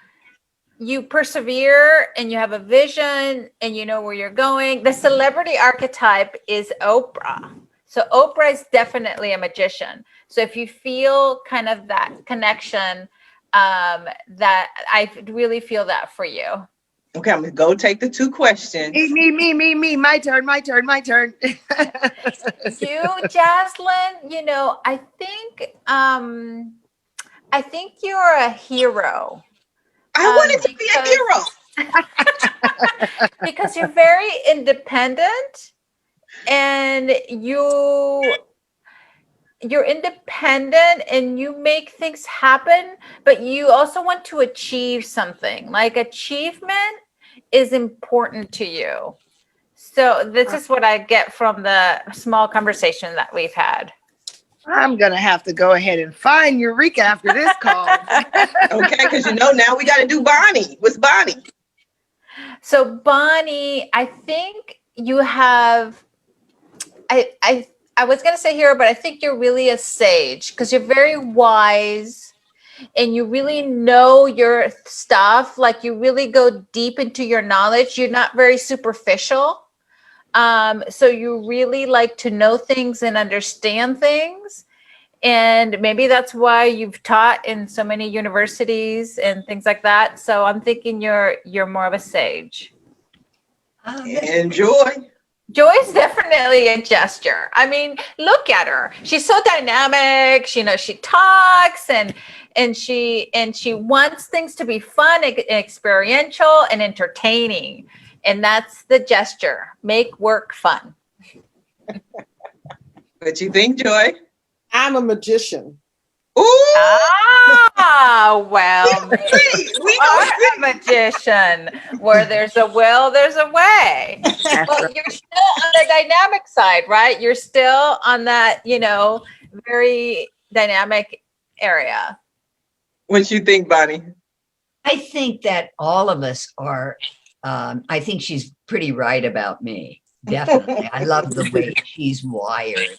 Speaker 2: persevere and you have a vision and you know where you're going. The celebrity archetype is Oprah. So Oprah is definitely a magician. So if you feel kind of that connection, that I really feel that for you.
Speaker 1: Okay, I'm gonna go take the 2 questions.
Speaker 3: Me. My turn.
Speaker 2: You, Jazzlynn, I think you're a hero.
Speaker 1: I wanted to be a hero.
Speaker 2: Because you're very independent. And you're independent and you make things happen, but you also want to achieve something. Like achievement is important to you. So this is what I get from the small conversation that we've had.
Speaker 3: I'm going to have to go ahead and find Eureka after this call.
Speaker 1: Okay, because now we got to do Bonnie. What's Bonnie?
Speaker 2: So Bonnie, I think you have... I was going to say hero, but I think you're really a sage because you're very wise and you really know your stuff. Like you really go deep into your knowledge. You're not very superficial. So you really like to know things and understand things. And maybe that's why you've taught in so many universities and things like that. So I'm thinking you're more of a sage.
Speaker 1: Enjoy.
Speaker 2: Joy's definitely a gesture. I mean, look at her. She's so dynamic. She talks and she wants things to be fun, experiential, and entertaining. And that's the gesture. Make work fun.
Speaker 1: What you think, Joy?
Speaker 5: I'm a magician.
Speaker 1: Ooh!
Speaker 2: Well, we are a magician. Where there's a will, there's a way. But you're still on the dynamic side, right? You're still on that, very dynamic area.
Speaker 1: What you think, Bonnie?
Speaker 4: I think that all of us are, I think she's pretty right about me. Definitely. I love the way she's wired.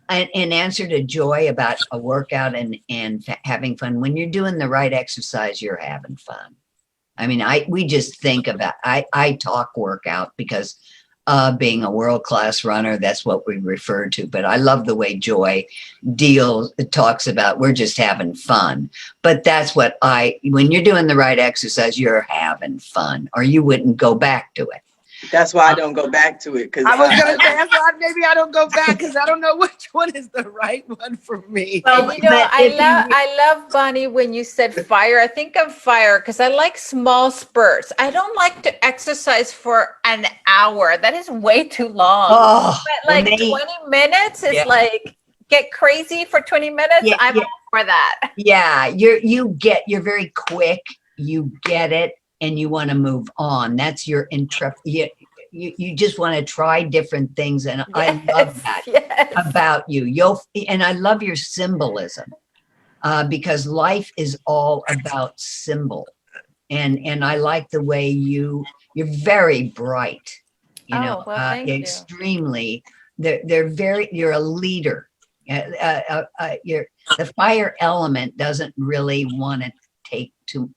Speaker 4: And in answer to Joy about a workout and having fun, when you're doing the right exercise, you're having fun. I mean, we just think about, I talk workout because being a world-class runner, that's what we refer to. But I love the way Joy talks about, we're just having fun. But that's what when you're doing the right exercise, you're having fun, or you wouldn't go back to it.
Speaker 1: That's why I don't go back to it.
Speaker 3: I was going to say, that's why maybe I don't go back because I don't know which one is the right one for me.
Speaker 2: Well, I love, Bonnie, when you said fire. I think of fire because I like small spurts. I don't like to exercise for an hour. That is way too long. But like 20 minutes is like, get crazy for 20 minutes. I'm all for that.
Speaker 4: Yeah, you're very quick. You get it. And you want to move on. That's your you just want to try different things. And I love that about you. And I love your symbolism. because life is all about symbol. And I like the way you're very bright,
Speaker 2: Oh, well, thank you.
Speaker 4: extremely. You're a leader. The fire element doesn't really want to take to,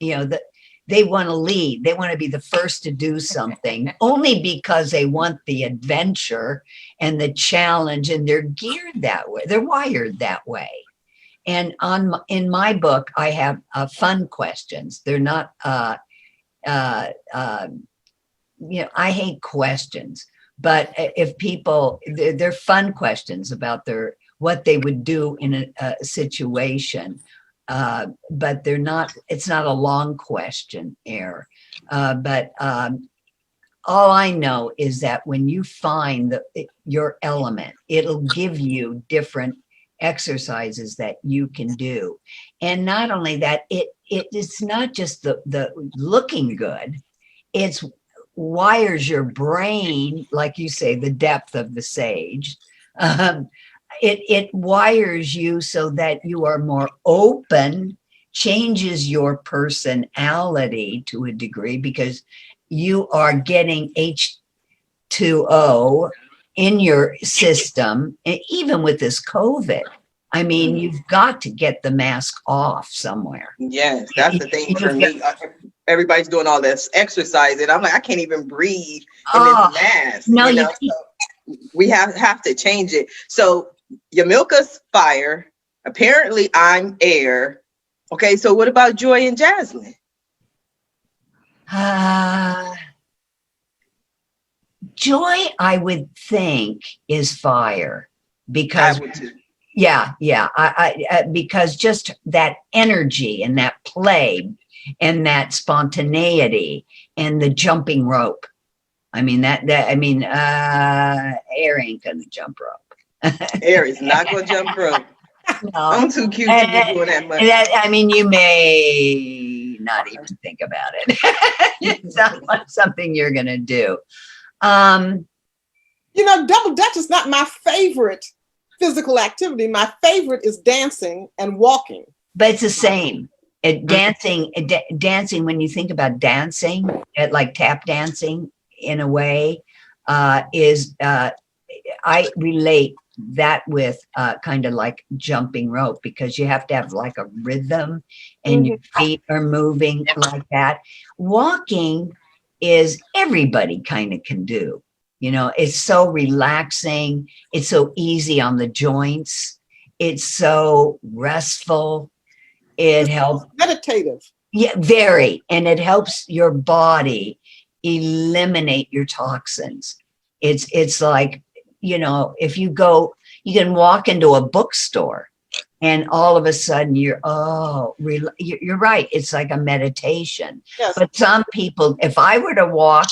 Speaker 4: they want to lead. They want to be the first to do something only because they want the adventure and the challenge, and they're geared that way. They're wired that way. And in my book, I have fun questions. They're not, I hate questions, but if people, they're fun questions about what they would do in a situation, but they're not. It's not a long questionnaire. But all I know is that when you find your element, it'll give you different exercises that you can do. And not only that, it's not just the looking good, it's wires your brain, like you say, the depth of the sage. It wires you so that you are more open, changes your personality to a degree, because you are getting H2O in your system. And even with this COVID, I mean, you've got to get the mask off somewhere.
Speaker 1: Yes, that's the thing for me. Everybody's doing all this exercise, and I'm like, I can't even breathe in this mask.
Speaker 4: No,
Speaker 1: So we have to change it. So Yamilca's fire. Apparently, I'm air. Okay, so what about Joy and Jazzlynn?
Speaker 4: Joy, I would think, is fire, because because just that energy and that play and that spontaneity and the jumping rope. I mean, air ain't gonna jump rope.
Speaker 1: Air is not gonna jump rope.
Speaker 4: No.
Speaker 1: I'm too cute to be doing that much.
Speaker 4: I mean, you may not even think about it. It's not something you're gonna do.
Speaker 5: Double Dutch is not my favorite physical activity. My favorite is dancing and walking.
Speaker 4: But it's the same. Dancing, when you think about dancing, like tap dancing in a way, I relate that with kind of like jumping rope, because you have to have like a rhythm and your feet are moving like that. Walking is everybody kind of can do. It's so relaxing. It's so easy on the joints. It's so restful. It helps.
Speaker 5: Meditative.
Speaker 4: Yeah, very. And it helps your body eliminate your toxins. It's like, if you can walk into a bookstore and all of a sudden you're right. It's like a meditation.
Speaker 5: Yes.
Speaker 4: But some people, if I were to walk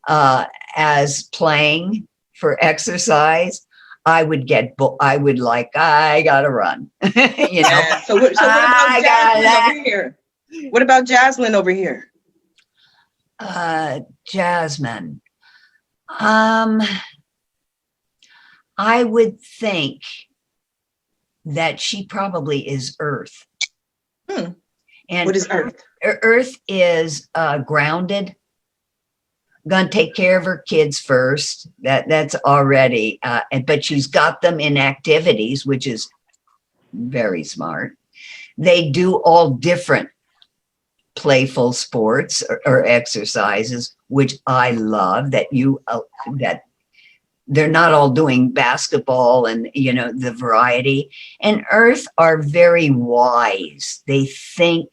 Speaker 4: as playing for exercise, I gotta run.
Speaker 1: Yeah. So what about Jazzlynn over here? What about Jazzlynn over here?
Speaker 4: Jasmine. I would think that she probably is Earth. And
Speaker 1: what is Earth?
Speaker 4: Earth is grounded. Gonna take care of her kids first. That's already, but she's got them in activities, which is very smart. They do all different playful sports or exercises, which I love. That they're not all doing basketball and the variety. And Earth are very wise. They think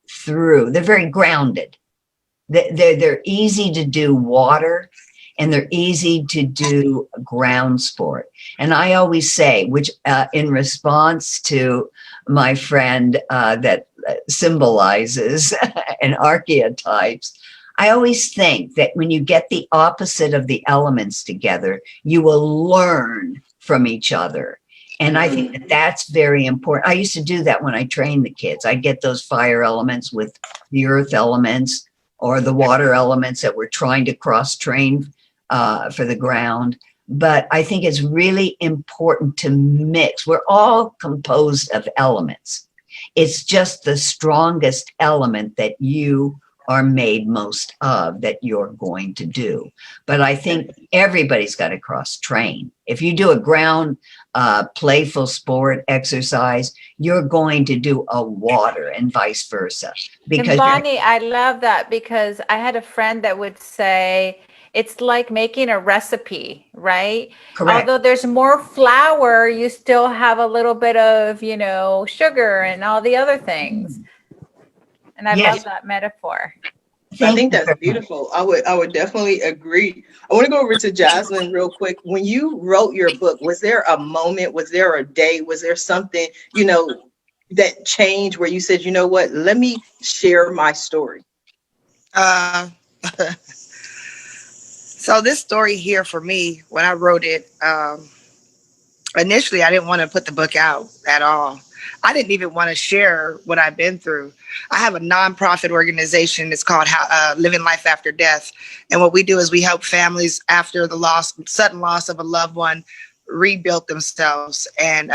Speaker 4: through. They're very grounded. They're easy to do water, and they're easy to do ground sport. And I always say, which in response to my friend that symbolizes and archetypes, I always think that when you get the opposite of the elements together, you will learn from each other. And I think that that's very important. I used to do that when I trained the kids. I'd get those fire elements with the earth elements, or the water elements that we're trying to cross-train for the ground. But I think it's really important to mix. We're all composed of elements. It's just the strongest element that you are made most of that you're going to do. But I think everybody's got to cross train. If you do a ground playful sport exercise, you're going to do a water and vice versa.
Speaker 2: And Bonnie, I love that, because I had a friend that would say it's like making a recipe, right?
Speaker 4: Correct.
Speaker 2: Although there's more flour, you still have a little bit of, you know, sugar and all the other things. And I love that metaphor.
Speaker 1: I think that's beautiful. I would definitely agree. I want to go over to Jazzlynn real quick. When you wrote your book, was there a moment, was there a day, was there something, you know, that changed where you said, you know what, let me share my story?
Speaker 3: So this story here for me, when I wrote it, initially I didn't want to put the book out at all. I didn't even want to share what I've been through. I have a nonprofit organization. It's called Living Life After Death. And what we do is we help families after the sudden loss of a loved one rebuild themselves. And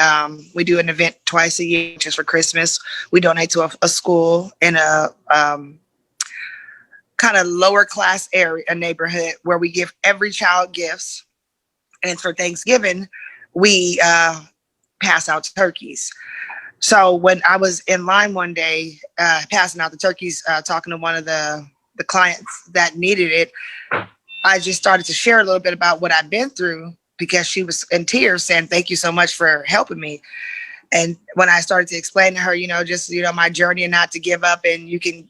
Speaker 3: we do an event twice a year, just for Christmas. We donate to a school in a kind of lower class area, a neighborhood, where we give every child gifts. And for Thanksgiving, we pass out turkeys. So when I was in line one day, passing out the turkeys, talking to one of the clients that needed it, I just started to share a little bit about what I've been through, because she was in tears saying, thank you so much for helping me. And when I started to explain to her, you know, just, you know, my journey and not to give up, and you can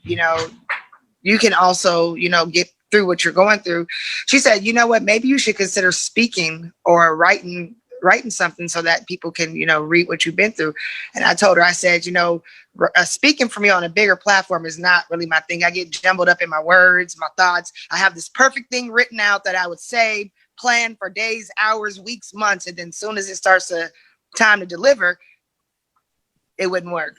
Speaker 3: also, you know, get through what you're going through. She said, you know what, maybe you should consider speaking or writing something so that people can, you know, read what you've been through. And I told her, I said, you know, speaking for me on a bigger platform is not really my thing. I get jumbled up in my words, my thoughts. I have this perfect thing written out that I would say, plan for days, hours, weeks, months. And then as soon as it starts time to deliver, it wouldn't work.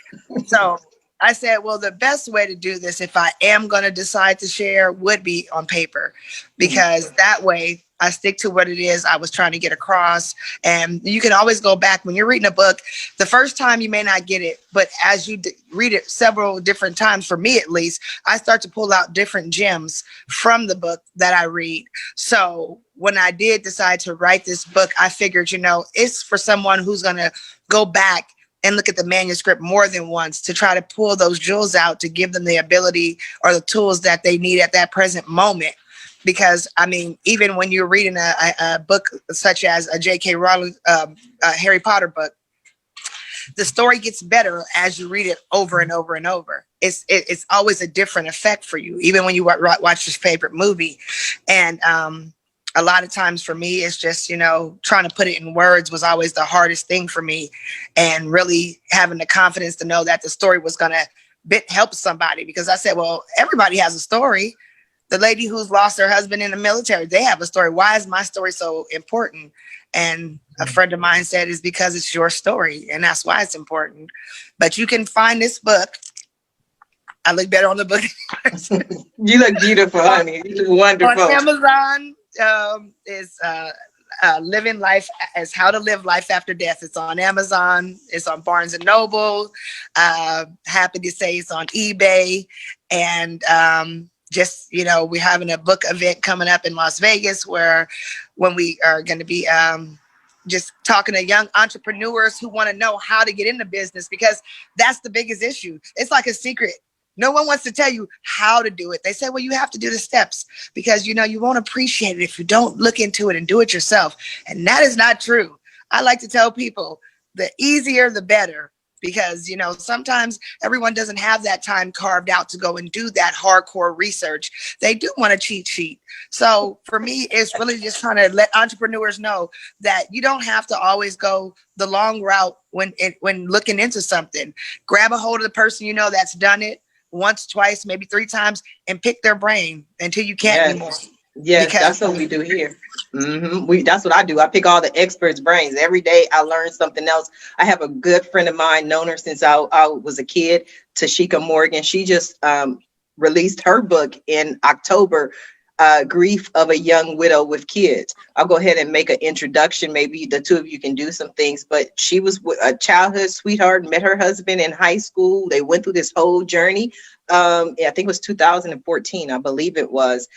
Speaker 3: So I said, well, the best way to do this, if I am going to decide to share, would be on paper, because that way I stick to what it is I was trying to get across. And you can always go back when you're reading a book. The first time you may not get it, but as you read it several different times, for me at least, I start to pull out different gems from the book that I read. So when I did decide to write this book, I figured, you know, it's for someone who's going to go back and look at the manuscript more than once to try to pull those jewels out, to give them the ability or the tools that they need at that present moment. Because, I mean, even when you're reading a book such as a J.K. Rowling Harry Potter book, the story gets better as you read it over and over and over. It's always a different effect for you, even when you watch your favorite movie. And a lot of times for me, it's just, you know, trying to put it in words was always the hardest thing for me, and really having the confidence to know that the story was going to help somebody. Because I said, well, everybody has a story. The lady who's lost her husband in the military, they have a story. Why is my story so important? And a friend of mine said, it's because it's your story, and that's why it's important. But you can find this book. I look better on the book.
Speaker 1: You look beautiful, honey. You look wonderful.
Speaker 3: On Amazon is Living Life as How to Live Life After Death. It's on Amazon. It's on Barnes and Noble. Happy to say it's on eBay. And just, you know, we're having a book event coming up in Las Vegas, when we are going to be just talking to young entrepreneurs who want to know how to get into business, because that's the biggest issue. It's like a secret. No one wants to tell you how to do it. They say, well, you have to do the steps, because, you know, you won't appreciate it if you don't look into it and do it yourself. And that is not true. I like to tell people the easier, the better, because, you know, sometimes everyone doesn't have that time carved out to go and do that hardcore research. They do want a cheat sheet. So for me, it's really just trying to let entrepreneurs know that you don't have to always go the long route when looking into something. Grab a hold of the person you know that's done it once, twice, maybe 3 times, and pick their brain until you can't anymore.
Speaker 1: Yes, because that's what we do here. That's what I do. I pick all the experts' brains. Every day I learn something else. I have a good friend of mine, known her since I was a kid, Tashika Morgan. She just released her book in October. grief of a young widow with kids. I'll go ahead and make an introduction. Maybe the two of you can do some things, but she was a childhood sweetheart, met her husband in high school. They went through this whole journey. I think it was 2014, I believe it was.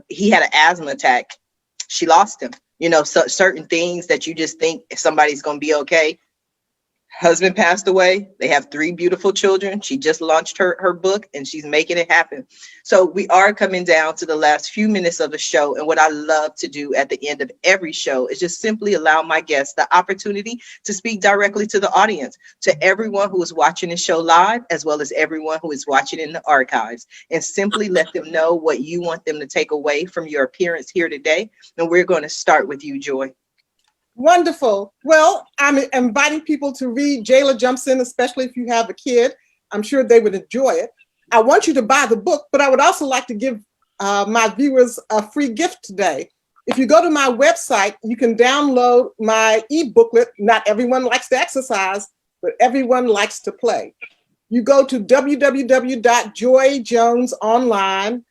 Speaker 1: He had an asthma attack. She lost him. So certain things that you just think somebody's going to be okay. Husband passed away. They have 3 beautiful children. She just launched her book and she's making it happen. So we are coming down to the last few minutes of the show. And what I love to do at the end of every show is just simply allow my guests the opportunity to speak directly to the audience, to everyone who is watching the show live, as well as everyone who is watching in the archives, and simply let them know what you want them to take away from your appearance here today. And we're going to start with you, Joy.
Speaker 5: Wonderful. Well, I'm inviting people to read Jayla Jumps In, especially if you have a kid. I'm sure they would enjoy it. I want you to buy the book, but I would also like to give my viewers a free gift today. If you go to my website, you can download my e-booklet, Not Everyone Likes to Exercise, but Everyone Likes to Play. You go to www.joyjonesonline,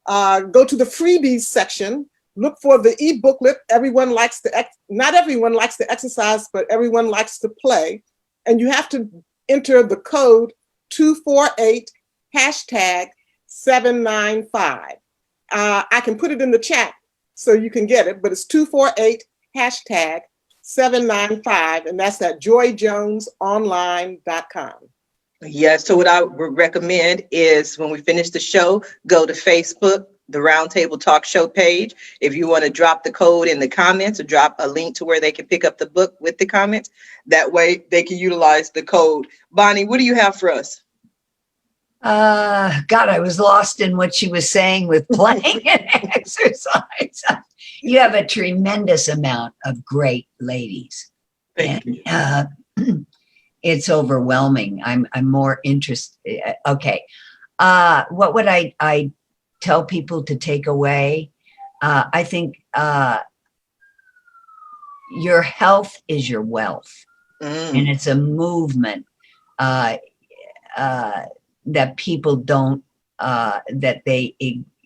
Speaker 5: go to the freebies section, look for the e-booklet, Not Everyone Likes to Exercise, but Everyone Likes to Play. And you have to enter the code 248 #795. I can put it in the chat so you can get it, but it's 248 #795, and that's at joyjonesonline.com.
Speaker 1: Yes. So what I would recommend is when we finish the show, go to Facebook, the Roundtable Talk Show page. If you want to drop the code in the comments or drop a link to where they can pick up the book with the comments, that way they can utilize the code. Bonnie, what do you have for us?
Speaker 4: God, I was lost in what she was saying with playing and exercise. You have a tremendous amount of great ladies.
Speaker 1: Thank you.
Speaker 4: It's overwhelming. I'm more interested. Okay. What would I tell people to take away? I think your health is your wealth, and it's a movement that people don't, that they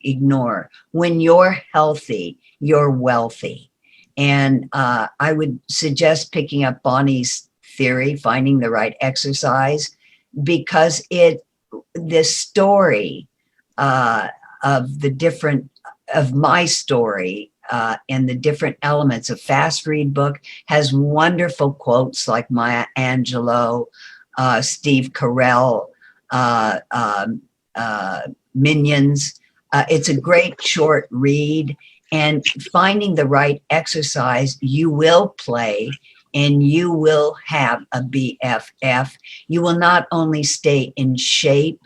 Speaker 4: ignore. When you're healthy, you're wealthy. And I would suggest picking up Bonnie's theory, finding the right exercise, because the story of my story and the different elements of Fast Read book has wonderful quotes like Maya Angelou, Steve Carell, Minions. It's a great short read, and finding the right exercise, you will play and you will have a BFF. You will not only stay in shape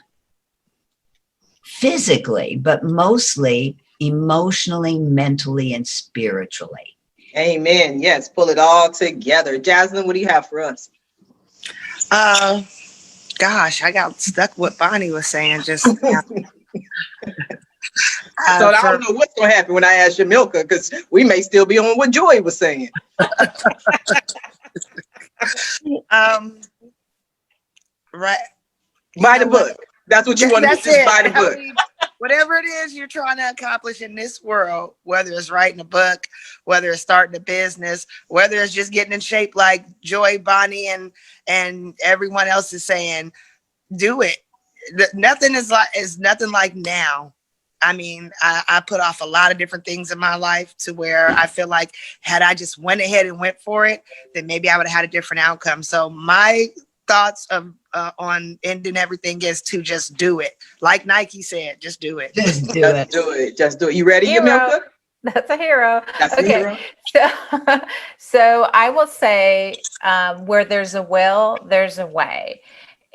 Speaker 4: physically, but mostly emotionally, mentally, and spiritually.
Speaker 1: Amen. Yes, pull it all together. Jazzlynn, what do you have for us?
Speaker 3: Gosh, I got stuck with what Bonnie was saying just now.
Speaker 1: I don't know what's going to happen when I ask Yamilca, because we may still be on what Joy was saying.
Speaker 3: Right.
Speaker 1: Buy the book. That's what you want to do. Just buy the book.
Speaker 3: Whatever it is you're trying to accomplish in this world, whether it's writing a book, whether it's starting a business, whether it's just getting in shape like Joy, Bonnie, and everyone else is saying, do it. Nothing is nothing like now. I mean, I put off a lot of different things in my life to where I feel like had I just went ahead and went for it, then maybe I would have had a different outcome. So my thoughts of on ending everything is to just do it. Like Nike said, just do it.
Speaker 4: Just do
Speaker 1: Just
Speaker 4: it.
Speaker 1: do it. Just do it. You ready,
Speaker 2: Hero.
Speaker 1: Yamilca?
Speaker 2: That's a hero.
Speaker 1: That's a hero.
Speaker 2: So I will say, where there's a will, there's a way.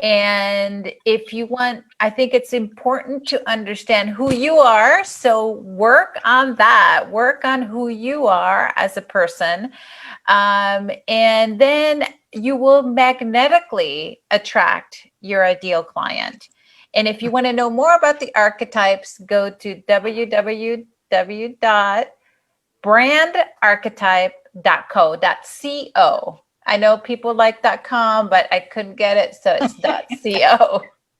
Speaker 2: And if you want, I think it's important to understand who you are. So work on that, work on who you are as a person. And then you will magnetically attract your ideal client. And if you want to know more about the archetypes, go to www.brandarchetype.co. I know people like .com, but I couldn't get it, so it's .co.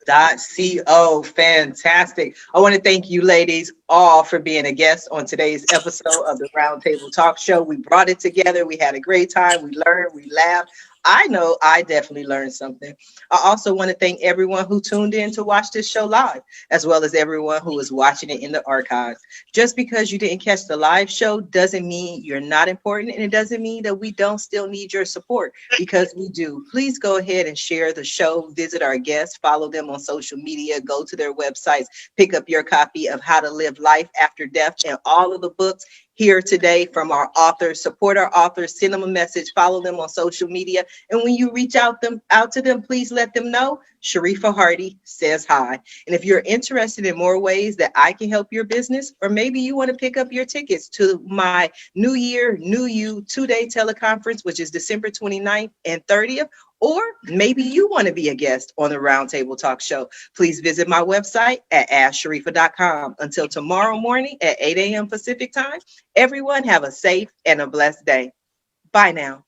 Speaker 1: .co. Fantastic. I want to thank you, ladies, all for being a guest on today's episode of the Roundtable Talk Show. We brought it together. We had a great time. We learned, we laughed. I know I definitely learned something. I also want to thank everyone who tuned in to watch this show live, as well as everyone who is watching it in the archives. Just because you didn't catch the live show doesn't mean you're not important, and it doesn't mean that we don't still need your support, because we do. Please go ahead and share the show, visit our guests, follow them on social media, go to their websites, pick up your copy of How to Live Life After Death and all of the books here today from our authors. Support our authors, send them a message, follow them on social media. And when you reach out to them, please let them know Sharifa Hardy says hi. And if you're interested in more ways that I can help your business, or maybe you want to pick up your tickets to my New Year, New You 2-day teleconference, which is December 29th and 30th, or maybe you want to be a guest on the Roundtable Talk Show, please visit my website at asksharifa.com. Until tomorrow morning at 8 a.m. Pacific time, everyone have a safe and a blessed day. Bye now.